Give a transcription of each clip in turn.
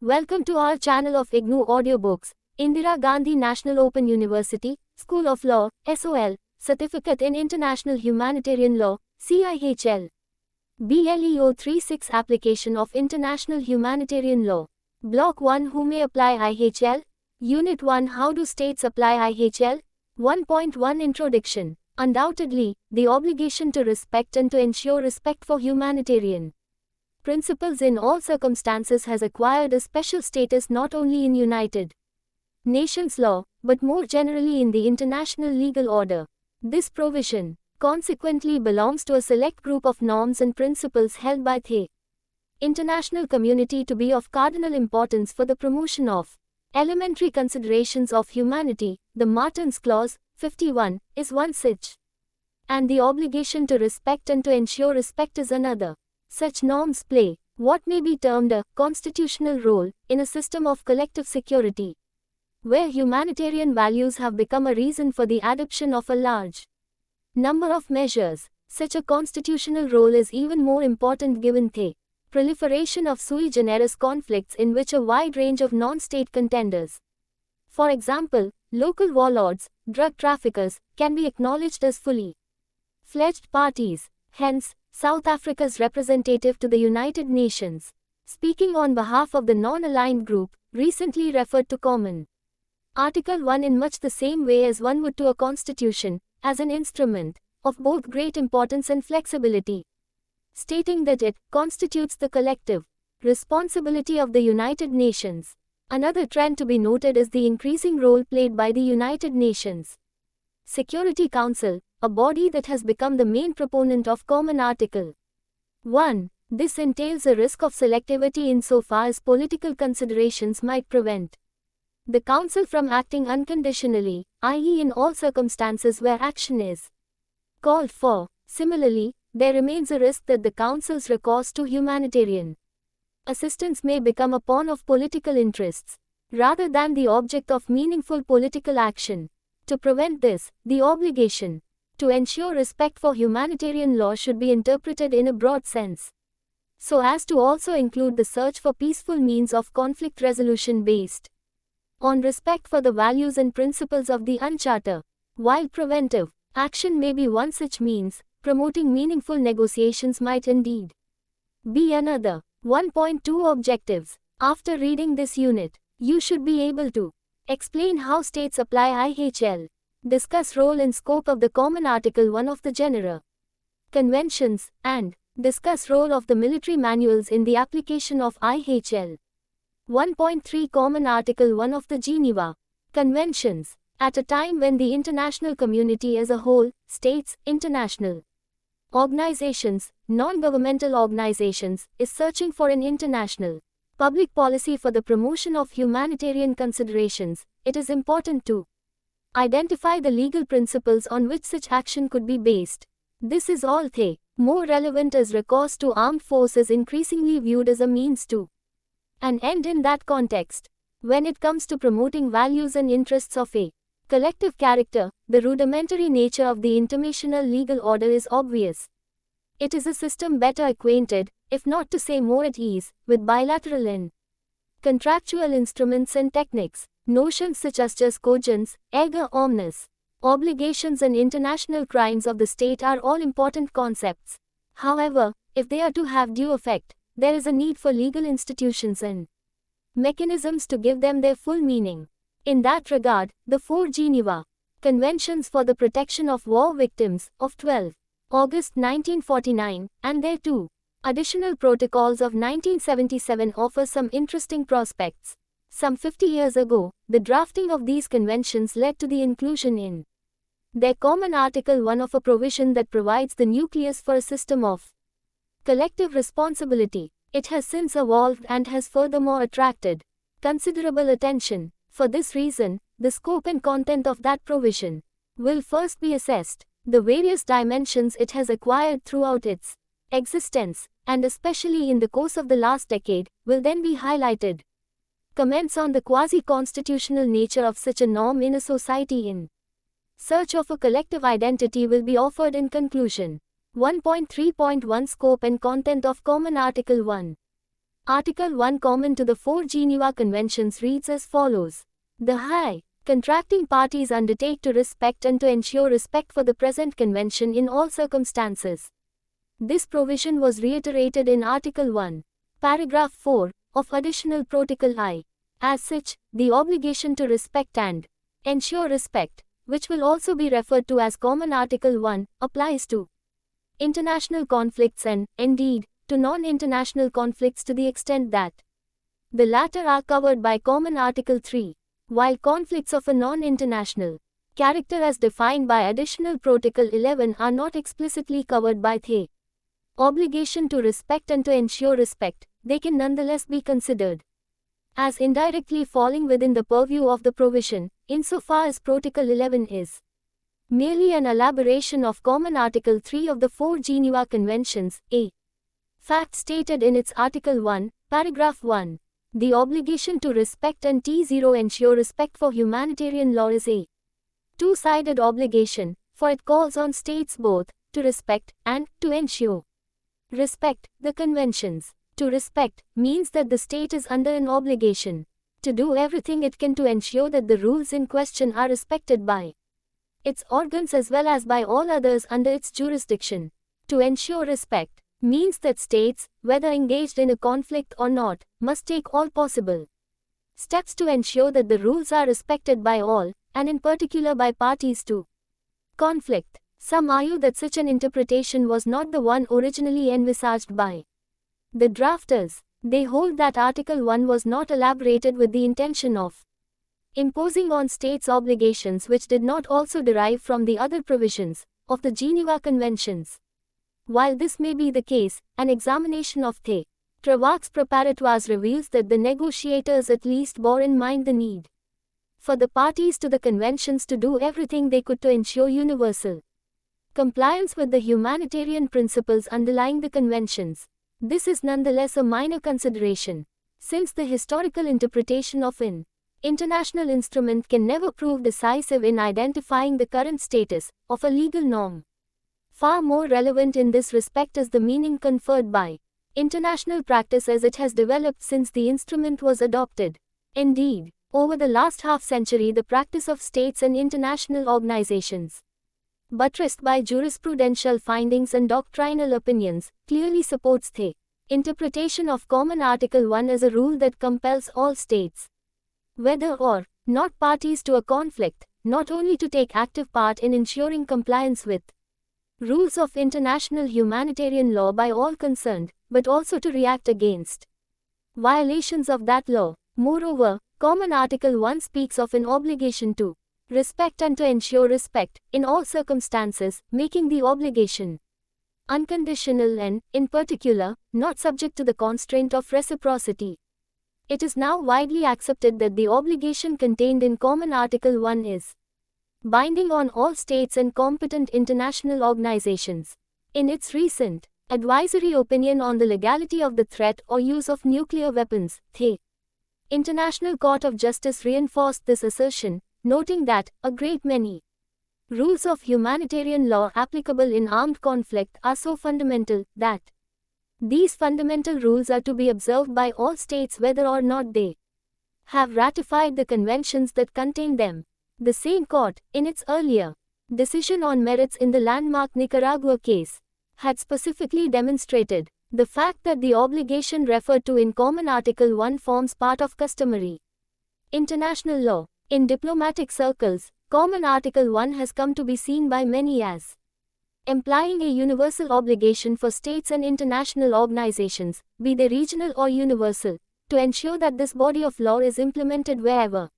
Welcome to our channel of IGNOU Audiobooks, Indira Gandhi National Open University, School of Law, SOL, Certificate in International Humanitarian Law, CIHL. BLEO 36 Application of International Humanitarian Law. Block 1 Who may apply IHL? Unit 1 How do states apply IHL? 1.1 Introduction. Undoubtedly, the obligation to respect and to ensure respect for humanitarian principles in all circumstances has acquired a special status not only in United Nations law, but more generally in the international legal order. This provision, consequently, belongs to a select group of norms and principles held by the international community to be of cardinal importance for the promotion of elementary considerations of humanity. The Martens Clause, 51, is one such. And the obligation to respect and to ensure respect is another. Such norms play what may be termed a constitutional role in a system of collective security, where humanitarian values have become a reason for the adoption of a large number of measures. Such a constitutional role is even more important given the proliferation of sui generis conflicts in which a wide range of non-state contenders, for example, local warlords, drug traffickers, can be acknowledged as fully fledged parties. Hence, South Africa's representative to the United Nations, speaking on behalf of the non-aligned group, recently referred to Common Article 1 in much the same way as one would to a constitution, as an instrument of both great importance and flexibility, stating that it constitutes the collective responsibility of the United Nations. Another trend to be noted is the increasing role played by the United Nations Security Council, a body that has become the main proponent of Common Article 1. This entails a risk of selectivity insofar as political considerations might prevent the Council from acting unconditionally, i.e. in all circumstances where action is called for. Similarly, there remains a risk that the Council's recourse to humanitarian assistance may become a pawn of political interests, rather than the object of meaningful political action. To prevent this, the obligation to ensure respect for humanitarian law should be interpreted in a broad sense, so as to also include the search for peaceful means of conflict resolution based on respect for the values and principles of the UNCharter. While preventive action may be one such means, promoting meaningful negotiations might indeed be another. 1.2 Objectives. After reading this unit, you should be able to explain how states apply IHL, discuss role and scope of the Common Article 1 of the Geneva Conventions, and discuss role of the military manuals in the application of IHL. 1.3 Common Article 1 of the Geneva Conventions. At a time when the international community as a whole, states, international organizations, non-governmental organizations, is searching for an international public policy for the promotion of humanitarian considerations, it is important to identify the legal principles on which such action could be based. This is all the more relevant as recourse to armed force is increasingly viewed as a means to an end in that context. When it comes to promoting values and interests of a collective character, the rudimentary nature of the international legal order is obvious. It is a system better acquainted, if not to say more at ease, with bilateral and contractual instruments and techniques. Notions such as jus cogens, erga omnes, obligations and international crimes of the state are all important concepts. However, if they are to have due effect, there is a need for legal institutions and mechanisms to give them their full meaning. In that regard, the four Geneva Conventions for the Protection of War Victims, of 12 August 1949, and their two additional protocols of 1977 offer some interesting prospects. Some 50 years ago, the drafting of these conventions led to the inclusion in their Common Article 1 of a provision that provides the nucleus for a system of collective responsibility. It has since evolved and has furthermore attracted considerable attention. For this reason, the scope and content of that provision will first be assessed. The various dimensions it has acquired throughout its existence, and especially in the course of the last decade, will then be highlighted. Comments on the quasi-constitutional nature of such a norm in a society in search of a collective identity will be offered in conclusion. 1.3.1 Scope and content of Common Article 1. Article 1 common to the four Geneva Conventions reads as follows. The high contracting parties undertake to respect and to ensure respect for the present convention in all circumstances. This provision was reiterated in Article 1, paragraph 4, of Additional Protocol I. As such, the obligation to respect and ensure respect, which will also be referred to as Common Article 1, applies to international conflicts and, indeed, to non-international conflicts to the extent that the latter are covered by Common Article 3, while conflicts of a non-international character as defined by Additional Protocol 11 are not explicitly covered by the obligation to respect and to ensure respect, they can nonetheless be considered as indirectly falling within the purview of the provision, insofar as Protocol 11 is merely an elaboration of Common Article 3 of the four Geneva Conventions, a fact stated in its Article 1, paragraph 1. The obligation to respect and T0 ensure respect for humanitarian law is a two-sided obligation, for it calls on states both to respect and to ensure respect the conventions. To respect means that the state is under an obligation to do everything it can to ensure that the rules in question are respected by its organs as well as by all others under its jurisdiction. To ensure respect means that states, whether engaged in a conflict or not, must take all possible steps to ensure that the rules are respected by all, and in particular by parties to conflict. Some argue that such an interpretation was not the one originally envisaged by the drafters. They hold that Article 1 was not elaborated with the intention of imposing on states obligations which did not also derive from the other provisions of the Geneva Conventions. While this may be the case, an examination of the Travaux Preparatoires reveals that the negotiators at least bore in mind the need for the parties to the conventions to do everything they could to ensure universal compliance with the humanitarian principles underlying the conventions. This is nonetheless a minor consideration, since the historical interpretation of an international instrument can never prove decisive in identifying the current status of a legal norm. Far more relevant in this respect is the meaning conferred by international practice as it has developed since the instrument was adopted. Indeed, over the last half-century the practice of states and international organizations, buttressed by jurisprudential findings and doctrinal opinions, clearly supports the interpretation of Common Article 1 as a rule that compels all states, whether or not parties to a conflict, not only to take active part in ensuring compliance with rules of international humanitarian law by all concerned, but also to react against violations of that law. Moreover, Common Article 1 speaks of an obligation to respect and to ensure respect, in all circumstances, making the obligation unconditional and, in particular, not subject to the constraint of reciprocity. It is now widely accepted that the obligation contained in Common Article 1 is binding on all states and competent international organizations. In its recent advisory opinion on the legality of the threat or use of nuclear weapons, the International Court of Justice reinforced this assertion, noting that a great many rules of humanitarian law applicable in armed conflict are so fundamental that these fundamental rules are to be observed by all states whether or not they have ratified the conventions that contain them. The same court, in its earlier decision on merits in the landmark Nicaragua case, had specifically demonstrated the fact that the obligation referred to in Common Article 1 forms part of customary international law. In diplomatic circles, Common Article 1 has come to be seen by many as implying a universal obligation for states and international organizations, be they regional or universal, to ensure that this body of law is implemented wherever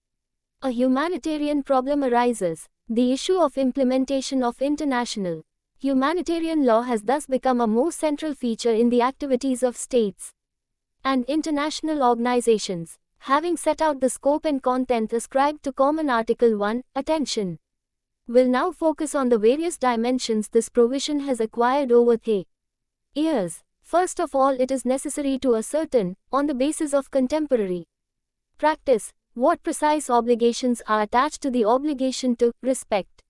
a humanitarian problem arises. The issue of implementation of international humanitarian law has thus become a more central feature in the activities of states and international organizations. Having set out the scope and content ascribed to Common Article 1, attention will now focus on the various dimensions this provision has acquired over the years. First of all, it is necessary to ascertain, on the basis of contemporary practice, what precise obligations are attached to the obligation to respect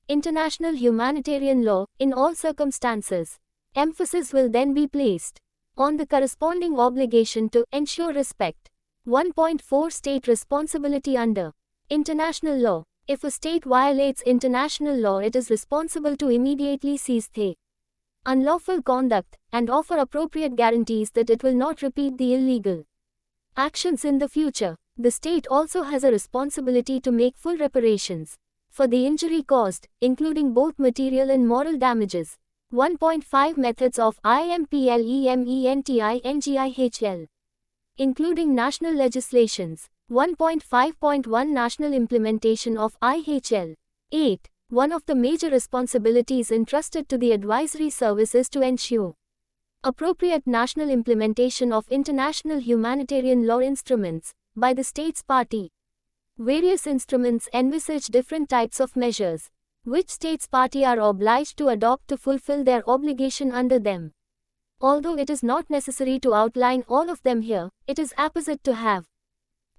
international humanitarian law in all circumstances. Emphasis will then be placed on the corresponding obligation to ensure respect. 1.4 State responsibility under international law. If a state violates international law, it is responsible to immediately cease the unlawful conduct and offer appropriate guarantees that it will not repeat the illegal actions in the future. The state also has a responsibility to make full reparations for the injury caused, including both material and moral damages. 1.5 Methods of implementingIHL, including national legislations. 1.5.1 National implementation of IHL. 8. One of the major responsibilities entrusted to the advisory service is to ensure appropriate national implementation of international humanitarian law instruments by the states party. Various instruments envisage different types of measures, which states party are obliged to adopt to fulfill their obligation under them. Although it is not necessary to outline all of them here, it is apposite to have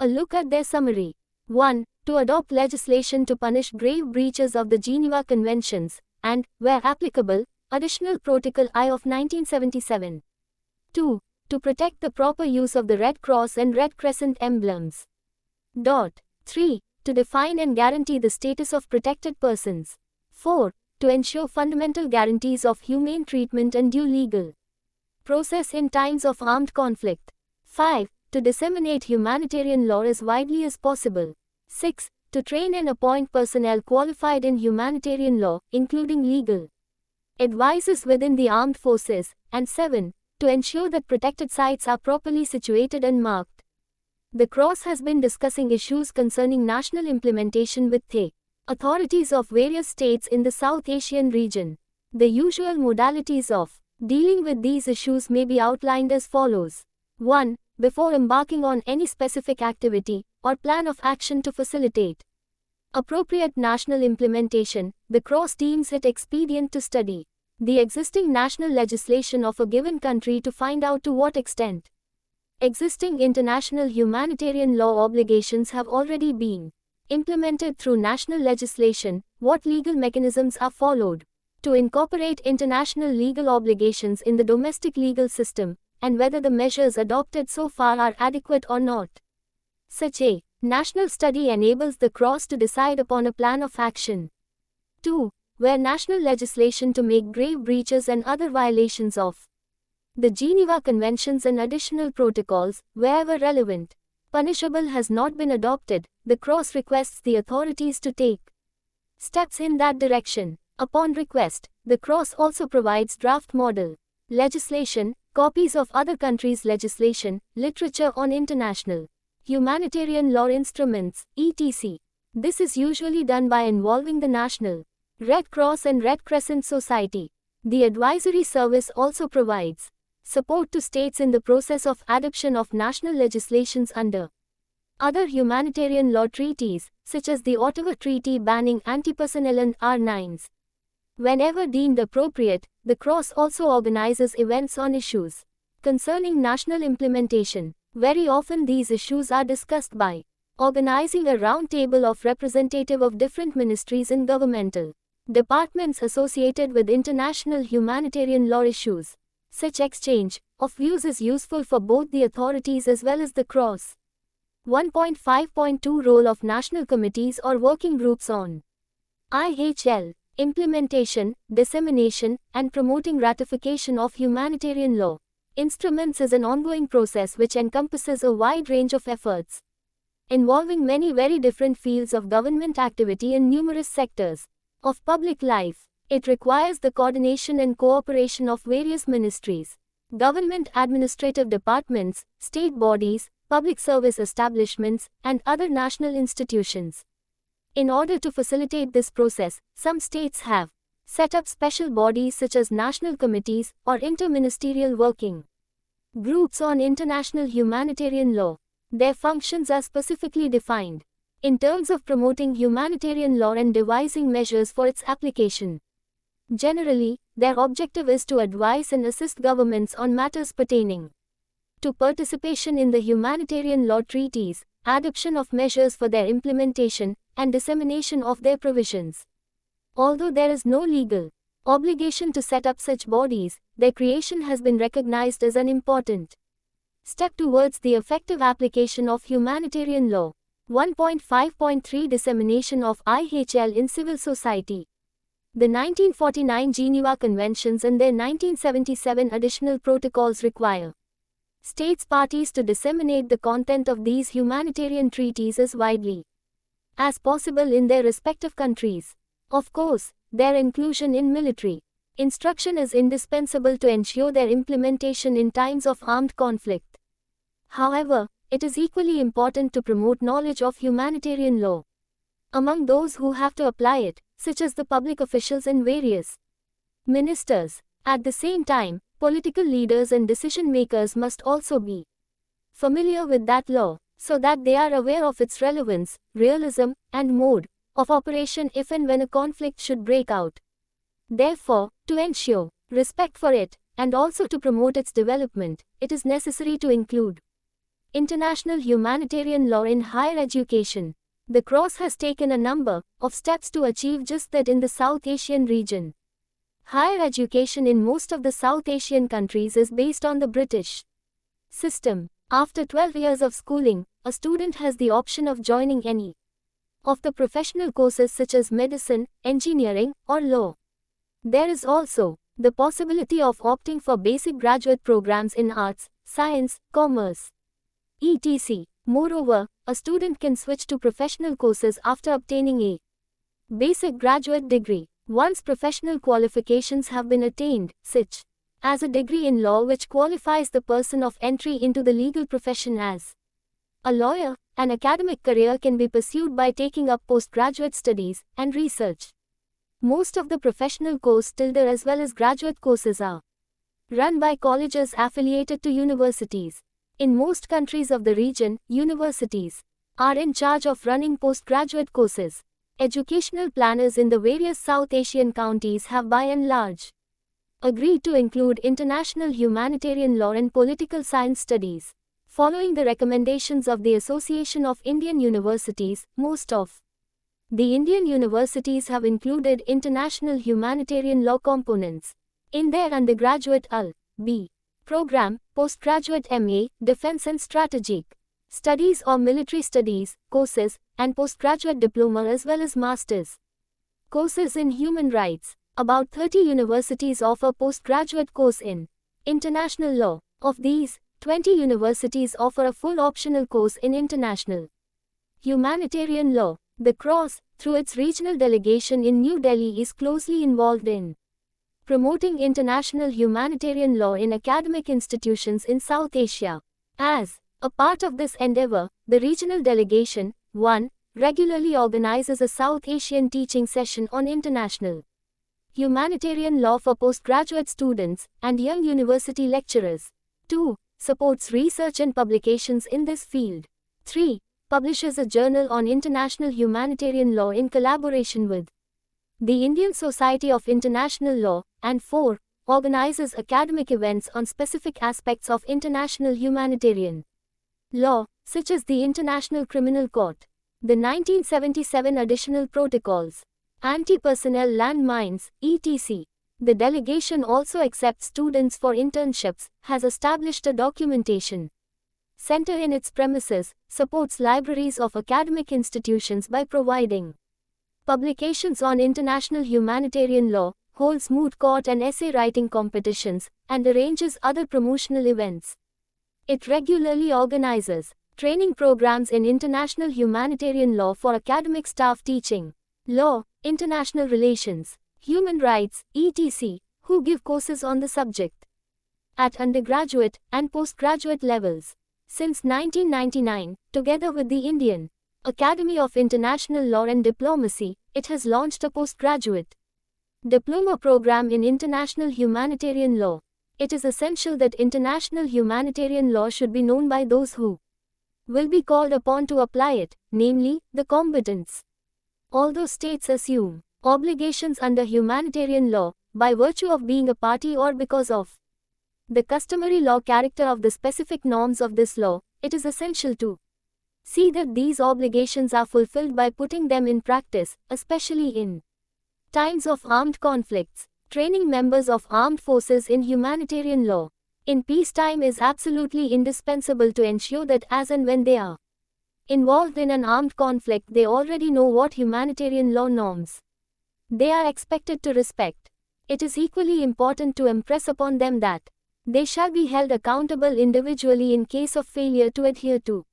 a look at their summary. 1. To adopt legislation to punish grave breaches of the Geneva Conventions, and, where applicable, Additional Protocol I of 1977. 2. To protect the proper use of the Red Cross and Red Crescent emblems. 3. To define and guarantee the status of protected persons. 4. To ensure fundamental guarantees of humane treatment and due legal process in times of armed conflict. 5. To disseminate humanitarian law as widely as possible. 6. To train and appoint personnel qualified in humanitarian law, including legal advisors within the armed forces. And 7. To ensure that protected sites are properly situated and marked. The Cross has been discussing issues concerning national implementation with the authorities of various states in the South Asian region. The usual modalities of dealing with these issues may be outlined as follows. 1. Before embarking on any specific activity or plan of action to facilitate appropriate national implementation, the Cross deems it expedient to study the existing national legislation of a given country to find out to what extent existing international humanitarian law obligations have already been implemented through national legislation, what legal mechanisms are followed to incorporate international legal obligations in the domestic legal system, and whether the measures adopted so far are adequate or not. Such a national study enables the Cross to decide upon a plan of action. 2. Where national legislation to make grave breaches and other violations of the Geneva Conventions and additional protocols, wherever relevant, punishable has not been adopted, the Cross requests the authorities to take steps in that direction. Upon request, the Cross also provides draft model legislation, copies of other countries' legislation, literature on international humanitarian law instruments, etc. This is usually done by involving the National Red Cross and Red Crescent Society. The advisory service also provides support to states in the process of adoption of national legislations under other humanitarian law treaties, such as the Ottawa Treaty banning anti-personnel and R9s. Whenever deemed appropriate, the Cross also organizes events on issues concerning national implementation. Very often these issues are discussed by organizing a round table of representative of different ministries and governmental departments associated with international humanitarian law issues. Such exchange of views is useful for both the authorities as well as the Cross. 1.5.2 Role of national committees or working groups on IHL. Implementation, dissemination, and promoting ratification of humanitarian law instruments is an ongoing process which encompasses a wide range of efforts involving many very different fields of government activity in numerous sectors of public life. It requires the coordination and cooperation of various ministries, government administrative departments, state bodies, public service establishments, and other national institutions. In order to facilitate this process, some states have set up special bodies such as national committees or interministerial working groups on international humanitarian law. Their functions are specifically defined in terms of promoting humanitarian law and devising measures for its application. Generally, their objective is to advise and assist governments on matters pertaining to participation in the humanitarian law treaties, adoption of measures for their implementation, and dissemination of their provisions. Although there is no legal obligation to set up such bodies, their creation has been recognized as an important step towards the effective application of humanitarian law. 1.5.3 Dissemination of IHL in civil society. The 1949 Geneva Conventions and their 1977 additional protocols require states parties to disseminate the content of these humanitarian treaties as widely as possible in their respective countries. Of course, their inclusion in military instruction is indispensable to ensure their implementation in times of armed conflict. However, it is equally important to promote knowledge of humanitarian law among those who have to apply it, such as the public officials and various ministers. At the same time, political leaders and decision makers must also be familiar with that law, so that they are aware of its relevance, realism, and mode of operation if and when a conflict should break out. Therefore, to ensure respect for it, and also to promote its development, it is necessary to include international humanitarian law in higher education. The Cross has taken a number of steps to achieve just that in the South Asian region. Higher education in most of the South Asian countries is based on the British system. After 12 years of schooling, a student has the option of joining any of the professional courses such as medicine, engineering, or law. There is also the possibility of opting for basic graduate programs in arts, science, commerce, etc. Moreover, a student can switch to professional courses after obtaining a basic graduate degree. Once professional qualifications have been attained, such as a degree in law which qualifies the person of entry into the legal profession as a lawyer, an academic career can be pursued by taking up postgraduate studies and research. Most of the professional course tilde as well as graduate courses are run by colleges affiliated to universities. In most countries of the region, universities are in charge of running postgraduate courses. Educational planners in the various South Asian counties have by and large agreed to include international humanitarian law and political science studies. Following the recommendations of the Association of Indian Universities, most of the Indian universities have included international humanitarian law components in their undergraduate LB program, postgraduate MA, Defense and Strategic Studies or Military Studies courses, and postgraduate diploma as well as master's courses in human rights. About 30 universities offer postgraduate course in international law. Of these, 20 universities offer a full optional course in international humanitarian law. The Cross, through its regional delegation in New Delhi, is closely involved in promoting international humanitarian law in academic institutions in South Asia. As a part of this endeavor, the regional delegation, 1, regularly organizes a South Asian teaching session on international humanitarian law for postgraduate students and young university lecturers. 2, supports research and publications in this field. 3, publishes a journal on international humanitarian law in collaboration with the Indian Society of International Law, and 4, organizes academic events on specific aspects of international humanitarian law, such as the International Criminal Court, the 1977 Additional Protocols, anti-personnel landmines, etc. The delegation also accepts students for internships, has established a documentation center in its premises, supports libraries of academic institutions by providing publications on international humanitarian law, holds moot court and essay writing competitions, and arranges other promotional events. It regularly organizes training programs in international humanitarian law for academic staff teaching law, international relations, human rights, etc., who give courses on the subject at undergraduate and postgraduate levels. Since 1999, together with the Indian Academy of International Law and Diplomacy, it has launched a postgraduate diploma program in international humanitarian law. It is essential that international humanitarian law should be known by those who will be called upon to apply it, namely, the combatants. Although states assume obligations under humanitarian law, by virtue of being a party or because of the customary law character of the specific norms of this law, it is essential to see that these obligations are fulfilled by putting them in practice, especially in times of armed conflicts. Training members of armed forces in humanitarian law in peacetime is absolutely indispensable to ensure that as and when they are involved in an armed conflict, they already know what humanitarian law norms they are expected to respect. It is equally important to impress upon them that they shall be held accountable individually in case of failure to adhere to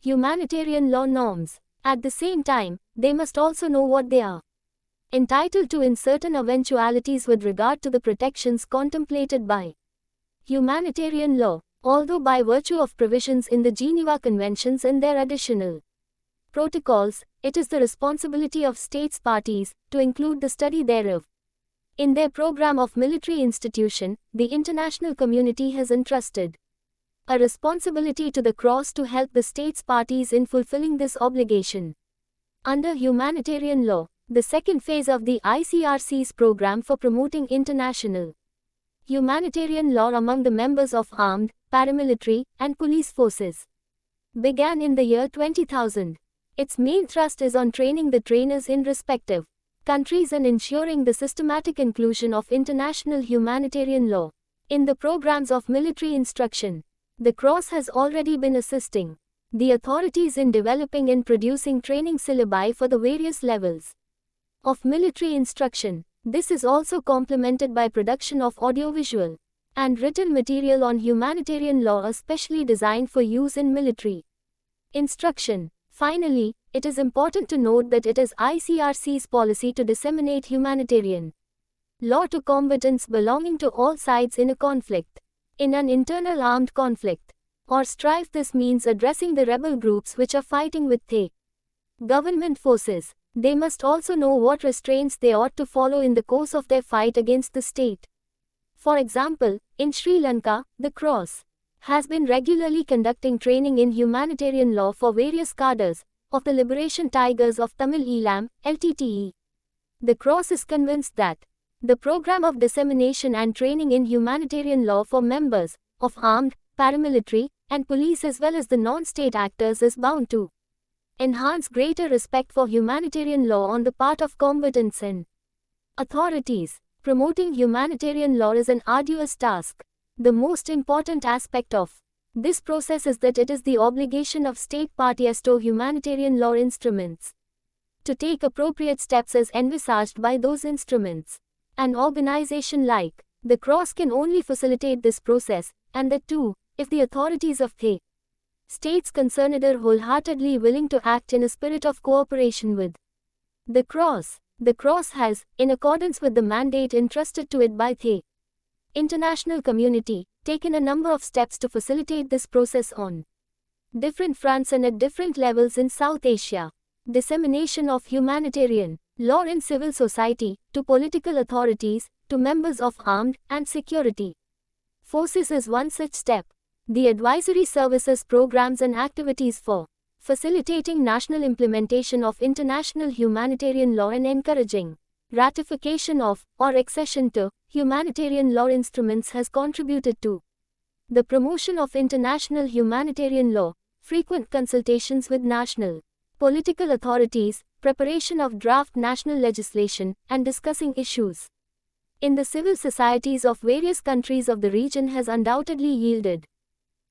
humanitarian law norms. At the same time, they must also know what they are entitled to in certain eventualities with regard to the protections contemplated by humanitarian law, although by virtue of provisions in the Geneva Conventions and their additional protocols, it is the responsibility of states parties to include the study thereof in their program of military institution. The international community has entrusted a responsibility to the cross to help the states parties in fulfilling this obligation. Under humanitarian law, the second phase of the ICRC's program for promoting international humanitarian law among the members of armed, paramilitary, and police forces began in the year 20,000. Its main thrust is on training the trainers in respective countries and ensuring the systematic inclusion of international humanitarian law in the programs of military instruction. The Cross has already been assisting the authorities in developing and producing training syllabi for the various levels of military instruction. This is also complemented by production of audiovisual and written material on humanitarian law especially designed for use in military instruction. Finally, it is important to note that it is ICRC's policy to disseminate humanitarian law to combatants belonging to all sides in a conflict. In an internal armed conflict or strife, this means addressing the rebel groups which are fighting with the government forces. They must also know what restraints they ought to follow in the course of their fight against the state. For example, in Sri Lanka, the Cross has been regularly conducting training in humanitarian law for various cadres of the Liberation Tigers of Tamil Eelam, LTTE. The Cross is convinced that the program of dissemination and training in humanitarian law for members of armed, paramilitary, and police as well as the non-state actors is bound to enhance greater respect for humanitarian law on the part of combatants and authorities. Promoting humanitarian law is an arduous task. The most important aspect of this process is that it is the obligation of state parties to humanitarian law instruments to take appropriate steps as envisaged by those instruments. An organization like the Cross can only facilitate this process, and that too, if the authorities of the states concerned are wholeheartedly willing to act in a spirit of cooperation with the Cross. The Cross has, in accordance with the mandate entrusted to it by the international community, taken a number of steps to facilitate this process on different fronts and at different levels in South Asia. Dissemination of humanitarian law in civil society, to political authorities, to members of armed and security forces is one such step. The advisory services programs and activities for facilitating national implementation of international humanitarian law and encouraging ratification of or accession to humanitarian law instruments has contributed to the promotion of international humanitarian law, frequent consultations with national political authorities, preparation of draft national legislation, and discussing issues in the civil societies of various countries of the region has undoubtedly yielded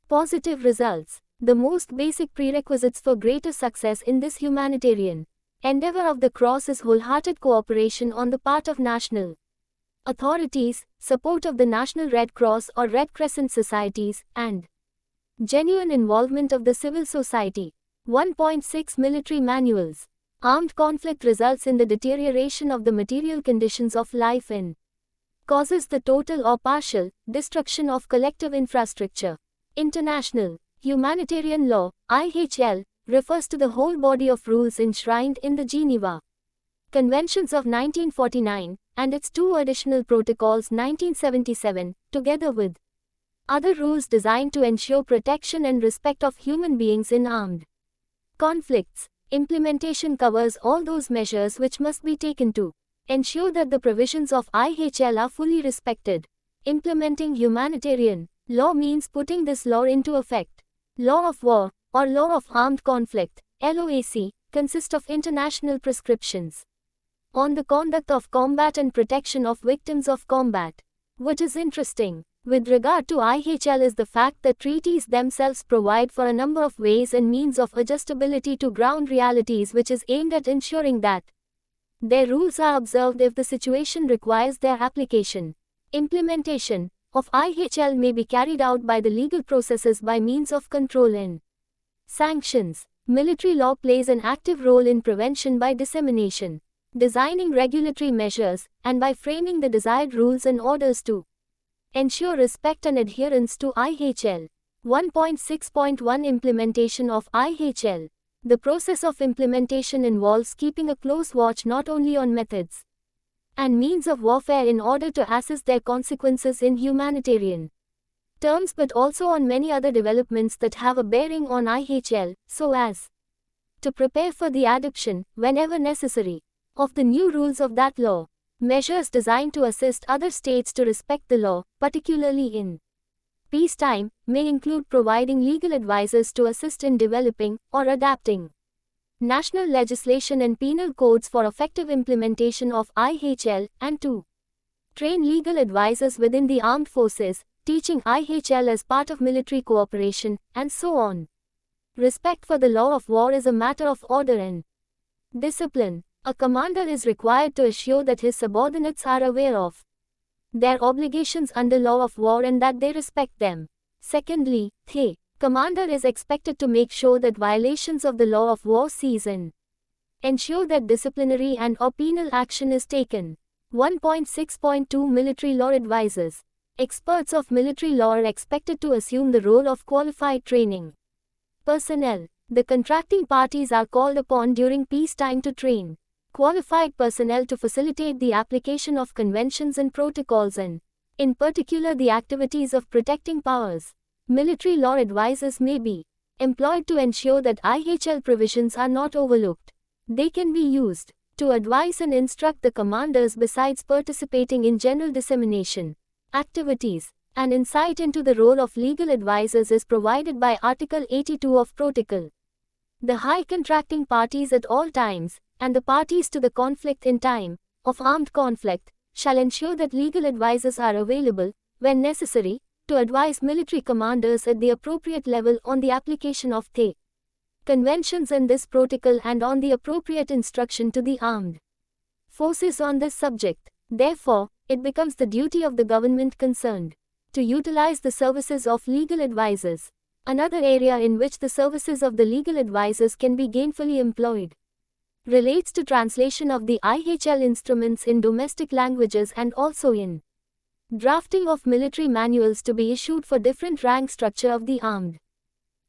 positive results. The most basic prerequisites for greater success in this humanitarian endeavor of the Cross is wholehearted cooperation on the part of national authorities, support of the National Red Cross or Red Crescent societies, and genuine involvement of the civil society. 1.6 Military manuals. Armed conflict results in the deterioration of the material conditions of life and causes the total or partial destruction of collective infrastructure. International humanitarian law, IHL, refers to the whole body of rules enshrined in the Geneva Conventions of 1949 and its two additional protocols 1977, together with other rules designed to ensure protection and respect of human beings in armed conflicts. Implementation covers all those measures which must be taken to ensure that the provisions of IHL are fully respected. Implementing humanitarian law means putting this law into effect. Law of war, or law of armed conflict, LOAC, consists of international prescriptions on the conduct of combat and protection of victims of combat. What is interesting with regard to IHL is the fact that treaties themselves provide for a number of ways and means of adjustability to ground realities, which is aimed at ensuring that their rules are observed if the situation requires their application. Implementation of IHL may be carried out by the legal processes by means of control and sanctions. Military law plays an active role in prevention by dissemination, designing regulatory measures, and by framing the desired rules and orders to ensure respect and adherence to IHL. 1.6.1 Implementation of IHL. The process of implementation involves keeping a close watch not only on methods and means of warfare in order to assess their consequences in humanitarian terms, but also on many other developments that have a bearing on IHL, so as to prepare for the adoption, whenever necessary, of the new rules of that law. Measures designed to assist other states to respect the law, particularly in peacetime, may include providing legal advisors to assist in developing or adapting national legislation and penal codes for effective implementation of IHL, and to train legal advisors within the armed forces, teaching IHL as part of military cooperation, and so on. Respect for the law of war is a matter of order and discipline. A commander is required to assure that his subordinates are aware of their obligations under law of war and that they respect them. Secondly, the commander is expected to make sure that violations of the law of war cease and ensure that disciplinary and/or penal action is taken. 1.6.2 Military law advisors. Experts of military law are expected to assume the role of qualified training personnel. The contracting parties are called upon during peacetime to train qualified personnel to facilitate the application of conventions and protocols and, in particular, the activities of protecting powers. Military law advisors may be employed to ensure that IHL provisions are not overlooked. They can be used to advise and instruct the commanders besides participating in general dissemination activities. An insight into the role of legal advisors is provided by Article 82 of Protocol. The high contracting parties at all times, and the parties to the conflict in time of armed conflict, shall ensure that legal advisors are available, when necessary, to advise military commanders at the appropriate level on the application of the conventions in this protocol and on the appropriate instruction to the armed forces on this subject. Therefore, it becomes the duty of the government concerned to utilize the services of legal advisors. Another area in which the services of the legal advisors can be gainfully employed relates to translation of the IHL instruments in domestic languages and also in drafting of military manuals to be issued for different rank structure of the armed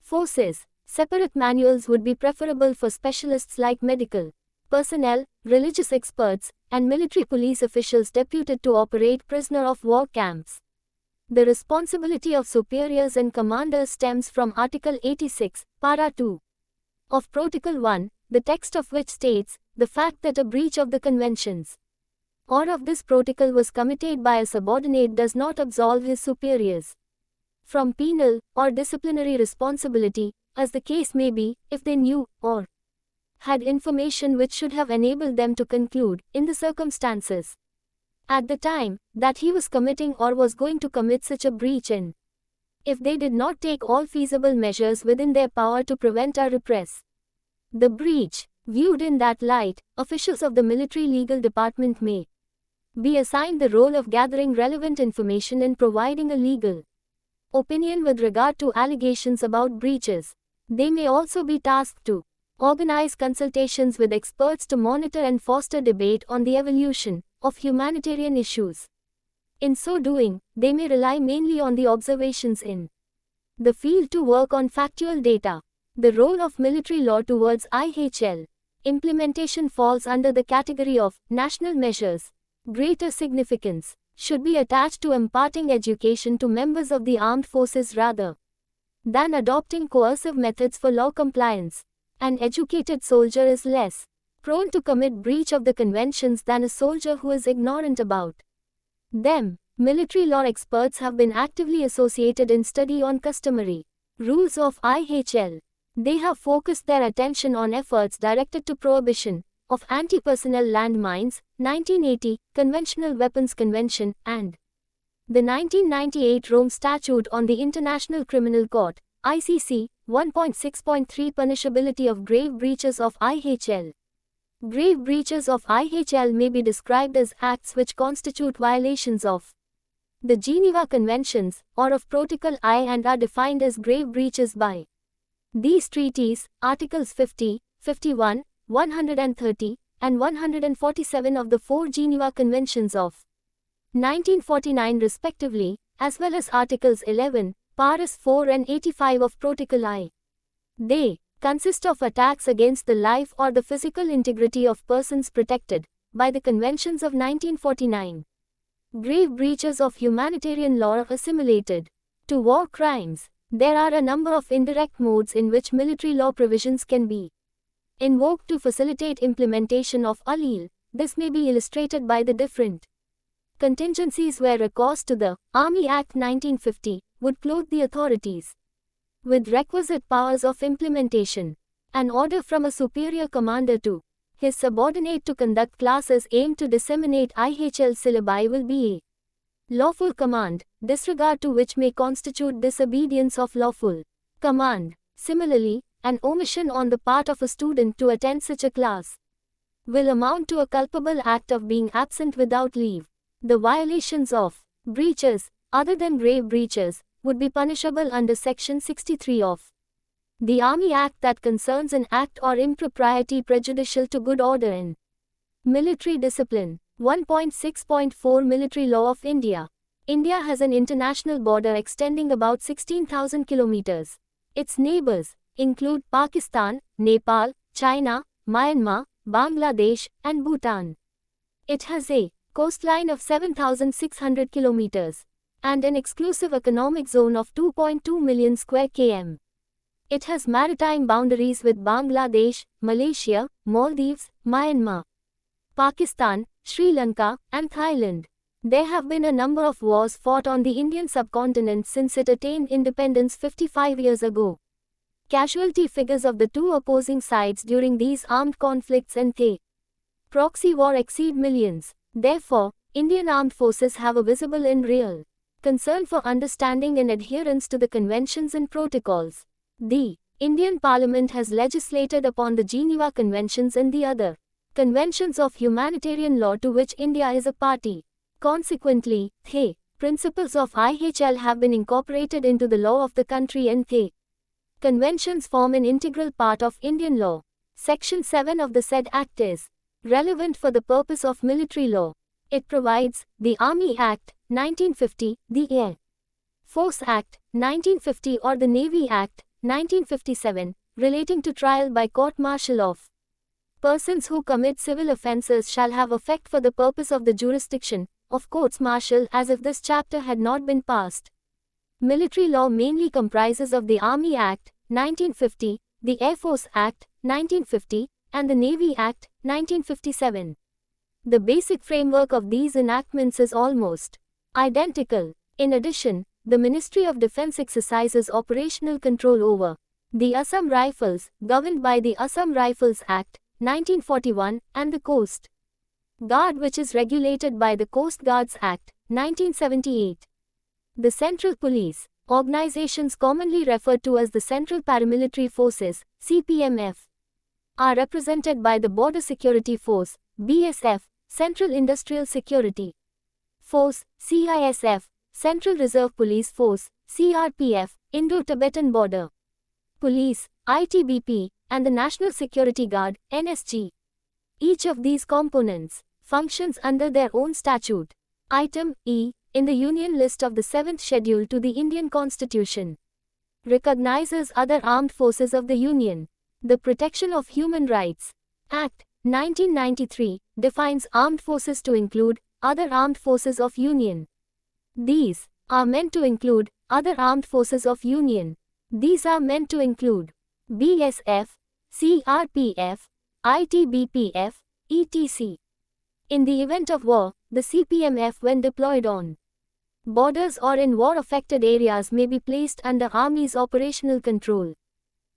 forces. Separate manuals would be preferable for specialists like medical personnel, religious experts, and military police officials deputed to operate prisoner of war camps. The responsibility of superiors and commanders stems from Article 86, Para 2 of Protocol 1, the text of which states, the fact that a breach of the conventions or of this protocol was committed by a subordinate does not absolve his superiors from penal or disciplinary responsibility, as the case may be, if they knew or had information which should have enabled them to conclude, in the circumstances at the time, that he was committing or was going to commit such a breach, and if they did not take all feasible measures within their power to prevent or repress the breach. Viewed in that light, officials of the military legal department may be assigned the role of gathering relevant information and providing a legal opinion with regard to allegations about breaches. They may also be tasked to organize consultations with experts to monitor and foster debate on the evolution of humanitarian issues. In so doing, they may rely mainly on the observations in the field to work on factual data. The role of military law towards IHL implementation falls under the category of national measures. Greater significance should be attached to imparting education to members of the armed forces rather than adopting coercive methods for law compliance. An educated soldier is less prone to commit breach of the conventions than a soldier who is ignorant about them. Military law experts have been actively associated in study on customary rules of IHL. They have focused their attention on efforts directed to prohibition of Anti-Personnel Landmines, 1980, Conventional Weapons Convention, and the 1998 Rome Statute on the International Criminal Court, ICC, 1.6.3 Punishability of grave breaches of IHL. Grave breaches of IHL may be described as acts which constitute violations of the Geneva Conventions, or of Protocol I, and are defined as grave breaches by these treaties, Articles 50, 51, 130, and 147 of the four Geneva Conventions of 1949 respectively, as well as Articles 11, Paras 4 and 85 of Protocol I. They consist of attacks against the life or the physical integrity of persons protected by the Conventions of 1949. Grave breaches of humanitarian law are assimilated to war crimes. There are a number of indirect modes in which military law provisions can be invoked to facilitate implementation of ALIL. This may be illustrated by the different contingencies where recourse to the Army Act 1950 would clothe the authorities with requisite powers of implementation. An order from a superior commander to his subordinate to conduct classes aimed to disseminate IHL syllabi will be a lawful command, disregard to which may constitute disobedience of lawful command. Similarly, an omission on the part of a student to attend such a class will amount to a culpable act of being absent without leave. The violations of breaches, other than grave breaches, would be punishable under Section 63 of the Army Act that concerns an act or impropriety prejudicial to good order in military discipline. 1.6.4 Military Law of India. India has an international border extending about 16,000 kilometers. Its neighbors include Pakistan, Nepal, China, Myanmar, Bangladesh, and Bhutan. It has a coastline of 7,600 kilometers and an exclusive economic zone of 2.2 million square km. It has maritime boundaries with Bangladesh, Malaysia, Maldives, Myanmar, Pakistan, Sri Lanka, and Thailand. There have been a number of wars fought on the Indian subcontinent since it attained independence 55 years ago. Casualty figures of the two opposing sides during these armed conflicts and the proxy war exceed millions. Therefore, Indian armed forces have a visible and real concern for understanding and adherence to the conventions and protocols. The Indian Parliament has legislated upon the Geneva Conventions and the other conventions of humanitarian law to which India is a party. Consequently, the principles of IHL have been incorporated into the law of the country and the conventions form an integral part of Indian law. Section 7 of the said Act is relevant for the purpose of military law. It provides the Army Act 1950, the Air Force Act 1950 or the Navy Act 1957, relating to trial by court-martial of persons who commit civil offences shall have effect for the purpose of the jurisdiction of courts-martial as if this chapter had not been passed. Military law mainly comprises of the Army Act 1950, the Air Force Act 1950, and the Navy Act 1957. The basic framework of these enactments is almost identical. In addition, the Ministry of Defence exercises operational control over the Assam Rifles, governed by the Assam Rifles Act 1941, and the Coast Guard, which is regulated by the Coast Guards Act 1978. The Central Police, organizations commonly referred to as the Central Paramilitary Forces, CPMF, are represented by the Border Security Force, BSF, Central Industrial Security Force, CISF, Central Reserve Police Force, CRPF, Indo-Tibetan Border Police, ITBP, and the National Security Guard, NSG. Each of these components functions under their own statute. Item E, in the Union List of the 7th Schedule to the Indian Constitution, recognizes other armed forces of the Union. The Protection of Human Rights Act 1993 defines armed forces to include other armed forces of Union. These are meant to include other armed forces of Union. These are meant to include BSF, CRPF, ITBPF, etc. In the event of war, the CPMF, when deployed on borders or in war-affected areas, may be placed under Army's operational control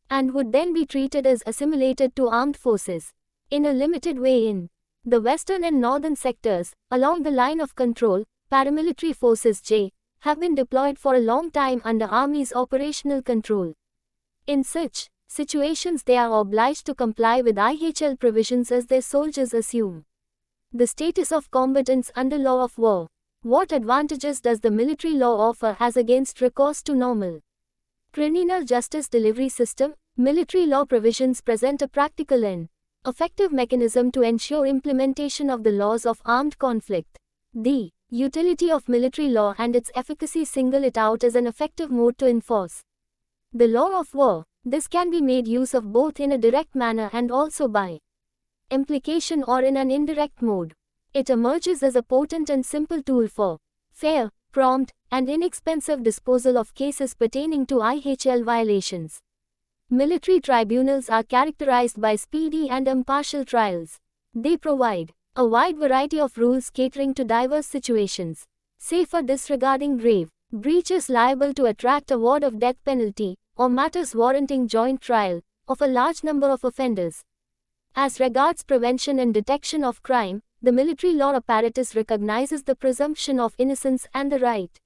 and would then be treated as assimilated to armed forces. In a limited way in the western and northern sectors, along the line of control, paramilitary forces have been deployed for a long time under Army's operational control. In such situations they are obliged to comply with IHL provisions as their soldiers assume the status of combatants under law of war. What advantages does the military law offer as against recourse to normal criminal justice delivery system? Military law provisions present a practical and effective mechanism to ensure implementation of the laws of armed conflict. The utility of military law and its efficacy single it out as an effective mode to enforce the law of war. This can be made use of both in a direct manner and also by implication or in an indirect mode. It emerges as a potent and simple tool for fair, prompt, and inexpensive disposal of cases pertaining to IHL violations. Military tribunals are characterized by speedy and impartial trials. They provide a wide variety of rules catering to diverse situations, say for disregarding grave breaches liable to attract award of death penalty, or matters warranting joint trial of a large number of offenders. As regards prevention and detection of crime, the military law apparatus recognizes the presumption of innocence and the right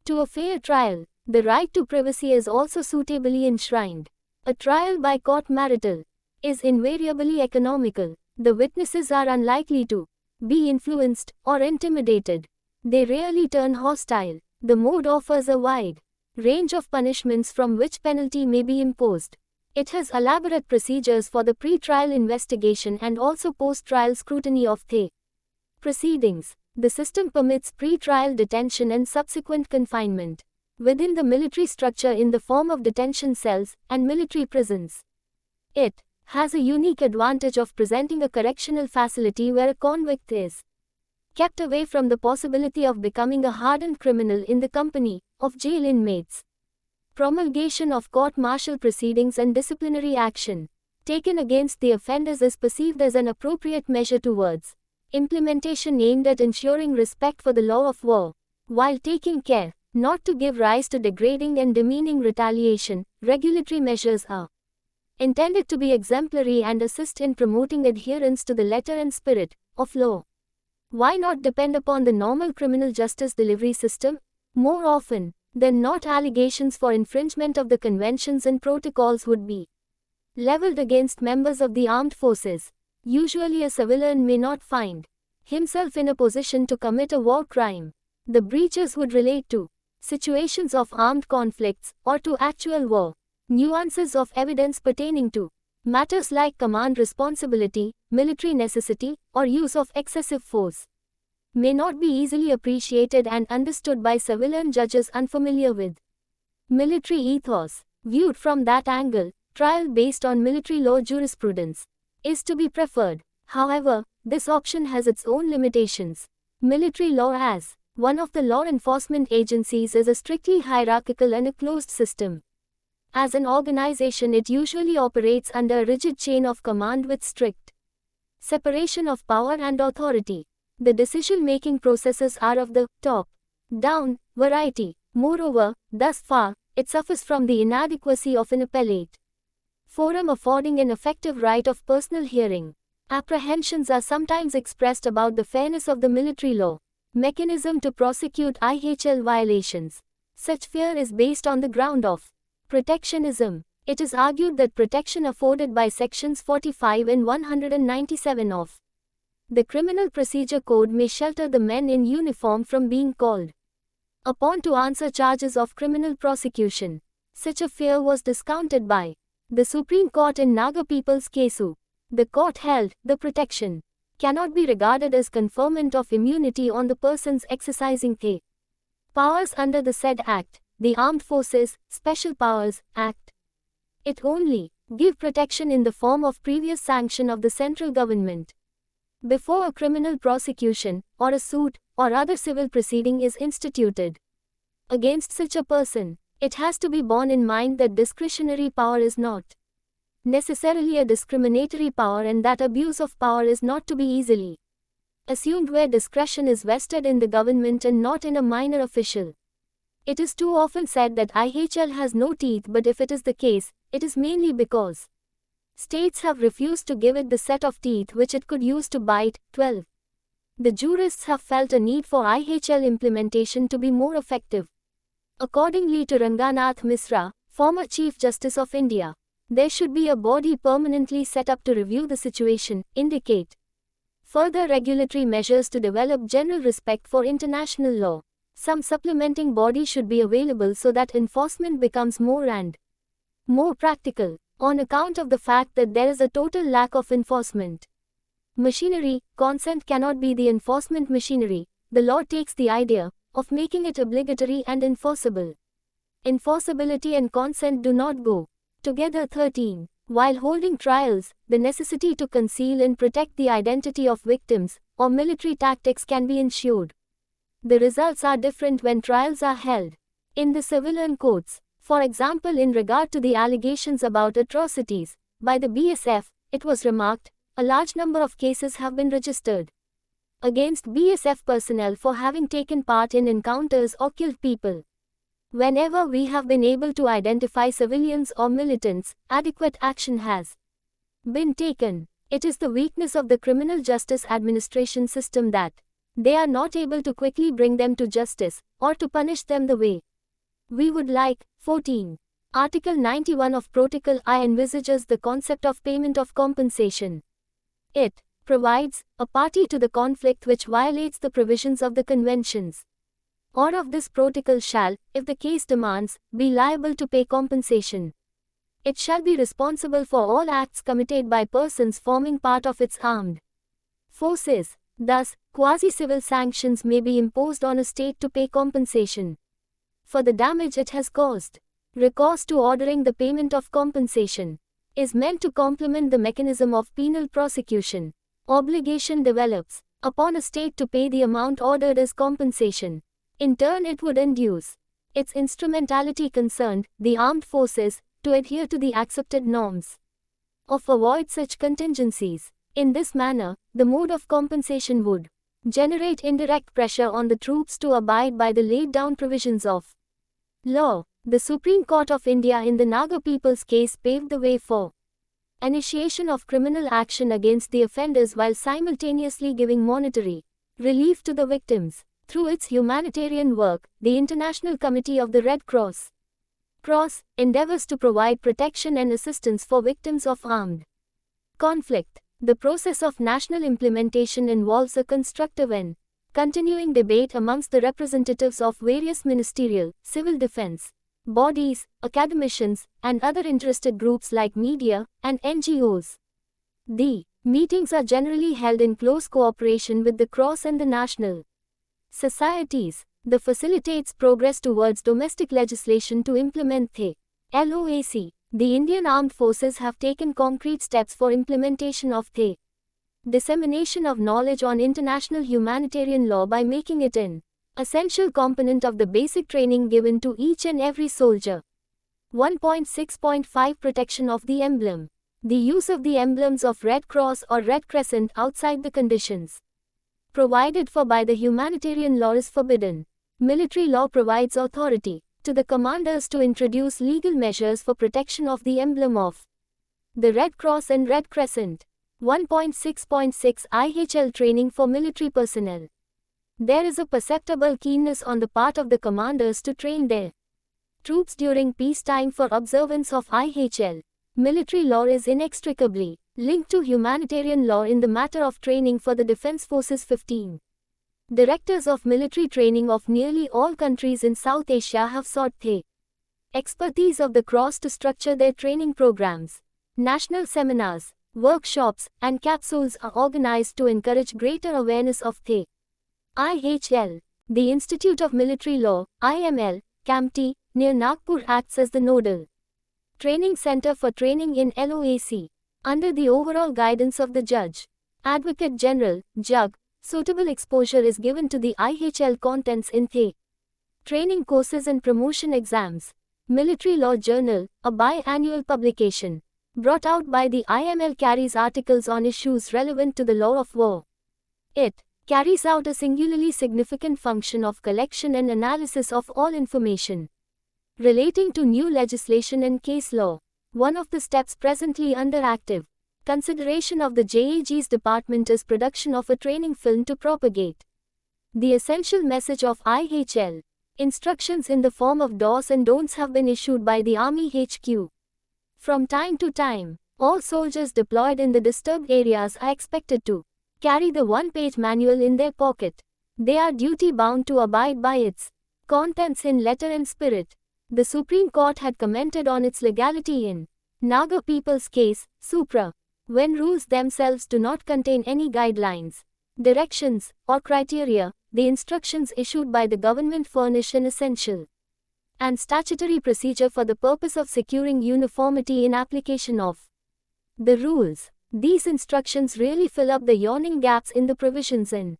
to a fair trial. The right to privacy is also suitably enshrined. A trial by court martial is invariably economical. The witnesses are unlikely to be influenced or intimidated. They rarely turn hostile. The mode offers a wide range of punishments from which penalty may be imposed. It has elaborate procedures for the pre-trial investigation and also post-trial scrutiny of the proceedings. The system permits pre-trial detention and subsequent confinement within the military structure in the form of detention cells and military prisons. It has a unique advantage of presenting a correctional facility where a convict is kept away from the possibility of becoming a hardened criminal in the company of jail inmates. Promulgation of court-martial proceedings and disciplinary action taken against the offenders is perceived as an appropriate measure towards implementation aimed at ensuring respect for the law of war, while taking care not to give rise to degrading and demeaning retaliation. Regulatory measures are intended to be exemplary and assist in promoting adherence to the letter and spirit of law. Why not depend upon the normal criminal justice delivery system? More often than not, allegations for infringement of the conventions and protocols would be leveled against members of the armed forces. Usually a civilian may not find himself in a position to commit a war crime. The breaches would relate to situations of armed conflicts or to actual war. Nuances of evidence pertaining to matters like command responsibility, military necessity, or use of excessive force may not be easily appreciated and understood by civilian judges unfamiliar with military ethos. Viewed from that angle, trial based on military law jurisprudence is to be preferred. However, this option has its own limitations. Military law as one of the law enforcement agencies is a strictly hierarchical and a closed system. As an organization, it usually operates under a rigid chain of command with strict separation of power and authority. The decision-making processes are of the top-down variety. Moreover, thus far, it suffers from the inadequacy of an appellate forum affording an effective right of personal hearing. Apprehensions are sometimes expressed about the fairness of the military law mechanism to prosecute IHL violations. Such fear is based on the ground of protectionism. It is argued that protection afforded by sections 45 and 197 of the Criminal Procedure Code may shelter the men in uniform from being called upon to answer charges of criminal prosecution. Such a fear was discounted by the Supreme Court in Naga People's Kesu. The court held the protection cannot be regarded as conferment of immunity on the persons exercising the powers under the said Act, the Armed Forces Special Powers Act. It only give protection in the form of previous sanction of the central government before a criminal prosecution, or a suit, or other civil proceeding is instituted against such a person. It has to be borne in mind that discretionary power is not necessarily a discriminatory power and that abuse of power is not to be easily assumed where discretion is vested in the government and not in a minor official. It is too often said that IHL has no teeth, but if it is the case, it is mainly because States have refused to give it the set of teeth which it could use to bite. 12. The jurists have felt a need for IHL implementation to be more effective. Accordingly to Ranganath Misra, former Chief Justice of India, there should be a body permanently set up to review the situation, indicate further regulatory measures to develop general respect for international law. Some supplementing body should be available so that enforcement becomes more and more practical, on account of the fact that there is a total lack of enforcement machinery. Consent cannot be the enforcement machinery. The law takes the idea of making it obligatory and enforceable. Enforceability and consent do not go together. 13. While holding trials, the necessity to conceal and protect the identity of victims, or military tactics can be ensured. The results are different when trials are held in the civilian courts. For example, in regard to the allegations about atrocities by the BSF, it was remarked, a large number of cases have been registered against BSF personnel for having taken part in encounters or killed people. Whenever we have been able to identify civilians or militants, adequate action has been taken. It is the weakness of the criminal justice administration system that they are not able to quickly bring them to justice, or to punish them the way we would like. 14. Article 91 of Protocol I envisages the concept of payment of compensation. It provides, a party to the conflict which violates the provisions of the conventions or of this protocol shall, if the case demands, be liable to pay compensation. It shall be responsible for all acts committed by persons forming part of its armed forces. Thus, quasi-civil sanctions may be imposed on a state to pay compensation for the damage it has caused. Recourse to ordering the payment of compensation is meant to complement the mechanism of penal prosecution. Obligation develops upon a state to pay the amount ordered as compensation. In turn, it would induce its instrumentality concerned, the armed forces, to adhere to the accepted norms of avoid such contingencies. In this manner, the mode of compensation would generate indirect pressure on the troops to abide by the laid down provisions of law. The Supreme Court of India in the Naga people's case paved the way for initiation of criminal action against the offenders while simultaneously giving monetary relief to the victims. Through its humanitarian work, the International Committee of the Red Cross endeavors to provide protection and assistance for victims of armed conflict. The process of national implementation involves a constructive and continuing debate amongst the representatives of various ministerial, civil defense bodies, academicians, and other interested groups like media and NGOs. The meetings are generally held in close cooperation with the Cross and the national societies. The facilitates progress towards domestic legislation to implement the LOAC. The Indian Armed Forces have taken concrete steps for implementation of the dissemination of knowledge on international humanitarian law by making it an essential component of the basic training given to each and every soldier. 1.6.5 Protection of the emblem. The use of the emblems of Red Cross or Red Crescent outside the conditions provided for by the humanitarian law is forbidden. Military law provides authority to the commanders to introduce legal measures for protection of the emblem of the Red Cross and Red Crescent. 1.6.6 IHL Training for military personnel. There is a perceptible keenness on the part of the commanders to train their troops during peacetime for observance of IHL. Military law is inextricably linked to humanitarian law in the matter of training for the Defense Forces. 15. Directors of military training of nearly all countries in South Asia have sought the expertise of the Cross to structure their training programs. National seminars, workshops, and capsules are organized to encourage greater awareness of the IHL. The Institute of Military Law, IML, Kamptee, near Nagpur acts as the nodal training center for training in LOAC. Under the overall guidance of the Judge Advocate General, JAG, suitable exposure is given to the IHL contents in the training courses and promotion exams. Military Law Journal, a biannual publication brought out by the IML, carries articles on issues relevant to the law of war. It carries out a singularly significant function of collection and analysis of all information relating to new legislation and case law. one of the steps presently under active consideration of the JAG's department is production of a training film to propagate the essential message of IHL. Instructions in the form of do's and don'ts have been issued by the Army HQ. From time to time, all soldiers deployed in the disturbed areas are expected to carry the one-page manual in their pocket. They are duty-bound to abide by its contents in letter and spirit. The Supreme Court had commented on its legality in Naga People's case, Supra, when rules themselves do not contain any guidelines, directions, or criteria. The instructions issued by the government furnish an essential and statutory procedure for the purpose of securing uniformity in application of the rules. These instructions really fill up the yawning gaps in the provisions and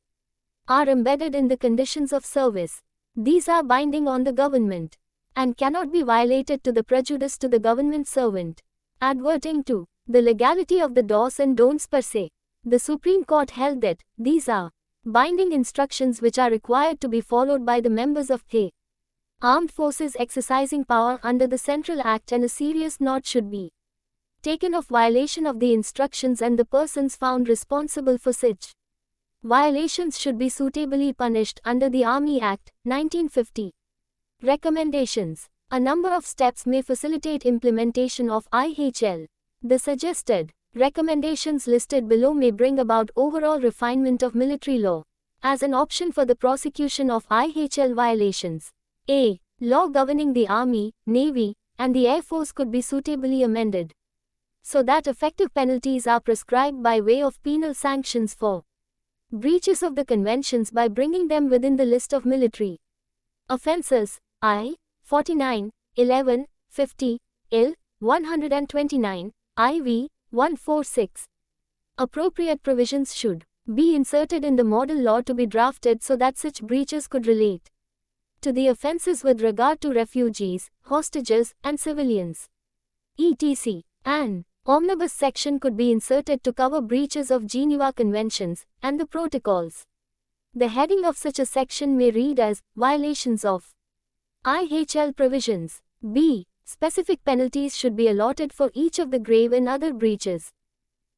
are embedded in the conditions of service. These are binding on the government and cannot be violated to the prejudice to the government servant. Adverting to the legality of the do's and don'ts per se, the Supreme Court held that these are binding instructions which are required to be followed by the members of the armed forces exercising power under the Central Act, and a serious note should be taken of violation of the instructions, and the persons found responsible for such violations should be suitably punished under the Army Act, 1950. Recommendations. A number of steps may facilitate implementation of IHL. The suggested recommendations listed below may bring about overall refinement of military law. As an option for the prosecution of IHL violations, a law governing the Army, Navy, and the Air Force could be suitably amended so that effective penalties are prescribed by way of penal sanctions for breaches of the conventions by bringing them within the list of military offences. I. 49, 11, 50, L. 129, IV. 146. Appropriate provisions should be inserted in the model law to be drafted so that such breaches could relate to the offences with regard to refugees, hostages, and civilians, etc. An omnibus section could be inserted to cover breaches of Geneva Conventions and the protocols. The heading of such a section may read as violations of IHL provisions. B. Specific penalties should be allotted for each of the grave and other breaches.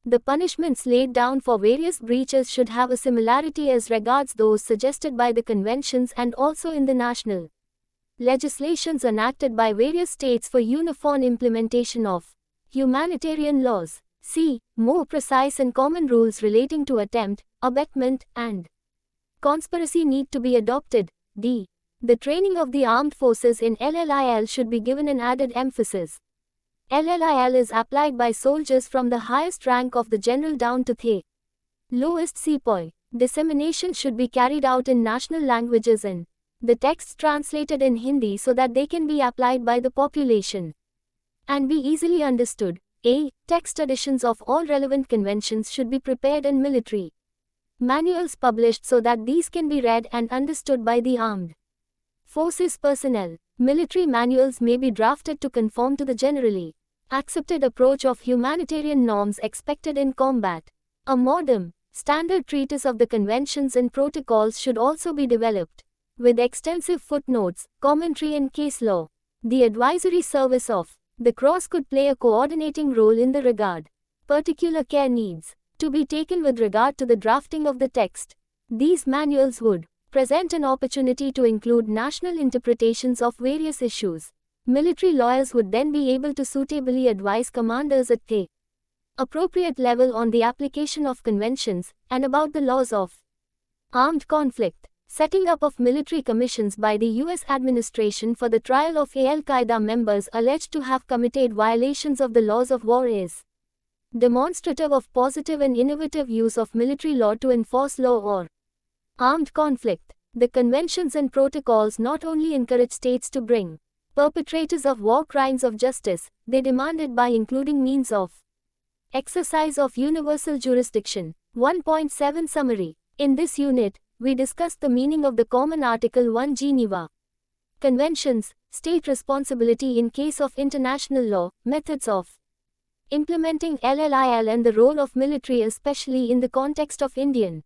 The punishments laid down for various breaches should have a similarity as regards those suggested by the conventions and also in the national legislations enacted by various states for uniform implementation of humanitarian laws. C. More precise and common rules relating to attempt, abetment, and conspiracy need to be adopted. D. The training of the armed forces in LLIL should be given an added emphasis. LLIL is applied by soldiers from the highest rank of the general down to the lowest sepoy. Dissemination should be carried out in national languages and the texts translated in Hindi so that they can be applied by the population and be easily understood. A. Text editions of all relevant conventions should be prepared and military manuals published so that these can be read and understood by the armed forces personnel. Military manuals may be drafted to conform to the generally accepted approach of humanitarian norms expected in combat. A modern, standard treatise of the conventions and protocols should also be developed, with extensive footnotes, commentary and case law. The advisory service of the Cross could play a coordinating role in the regard. Particular care needs to be taken with regard to the drafting of the text. These manuals would present an opportunity to include national interpretations of various issues. Military lawyers would then be able to suitably advise commanders at the appropriate level on the application of conventions and about the laws of armed conflict. Setting up of military commissions by the U.S. administration for the trial of Al-Qaeda members alleged to have committed violations of the laws of war is demonstrative of positive and innovative use of military law to enforce law or armed conflict. The conventions and protocols not only encourage states to bring perpetrators of war crimes of justice, they demanded by including means of exercise of universal jurisdiction. 1.7 Summary. In this unit, we discussed the meaning of the Common Article 1 Geneva Conventions, state responsibility in case of international law, methods of implementing LLIL and the role of military especially in the context of Indian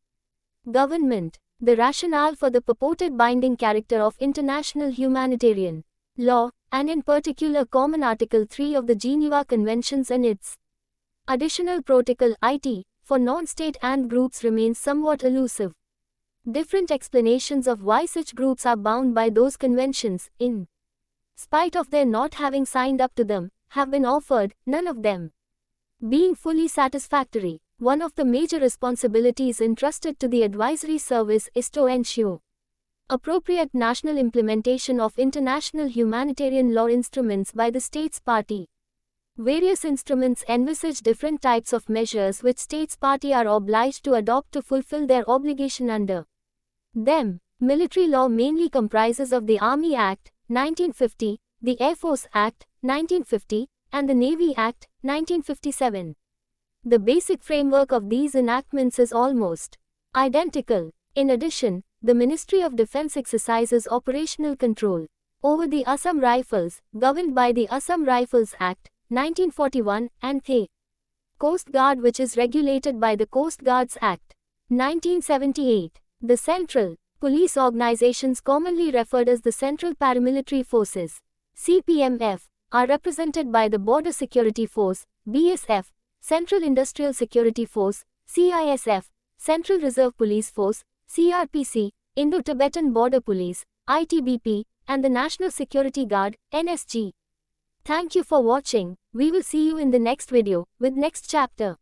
government. The rationale for the purported binding character of international humanitarian law, and in particular Common Article 3 of the Geneva Conventions and its additional protocol IT, for non-state and groups remains somewhat elusive. Different explanations of why such groups are bound by those conventions, in spite of their not having signed up to them, have been offered, none of them being fully satisfactory. One of the major responsibilities entrusted to the advisory service is to ensure appropriate national implementation of international humanitarian law instruments by the states party. Various instruments envisage different types of measures which states party are obliged to adopt to fulfill their obligation under them. Military law mainly comprises of the Army Act, 1950, the Air Force Act, 1950, and the Navy Act, 1957. The basic framework of these enactments is almost identical. In addition, the Ministry of Defense exercises operational control over the Assam Rifles, governed by the Assam Rifles Act, 1941, and the Coast Guard, which is regulated by the Coast Guards Act, 1978. The Central Police Organizations, commonly referred as the Central Paramilitary Forces, CPMF, are represented by the Border Security Force, BSF, Central Industrial Security Force, CISF, Central Reserve Police Force, CRPC, Indo-Tibetan Border Police, ITBP, and the National Security Guard, NSG. Thank you for watching. We will see you in the next video, with next chapter.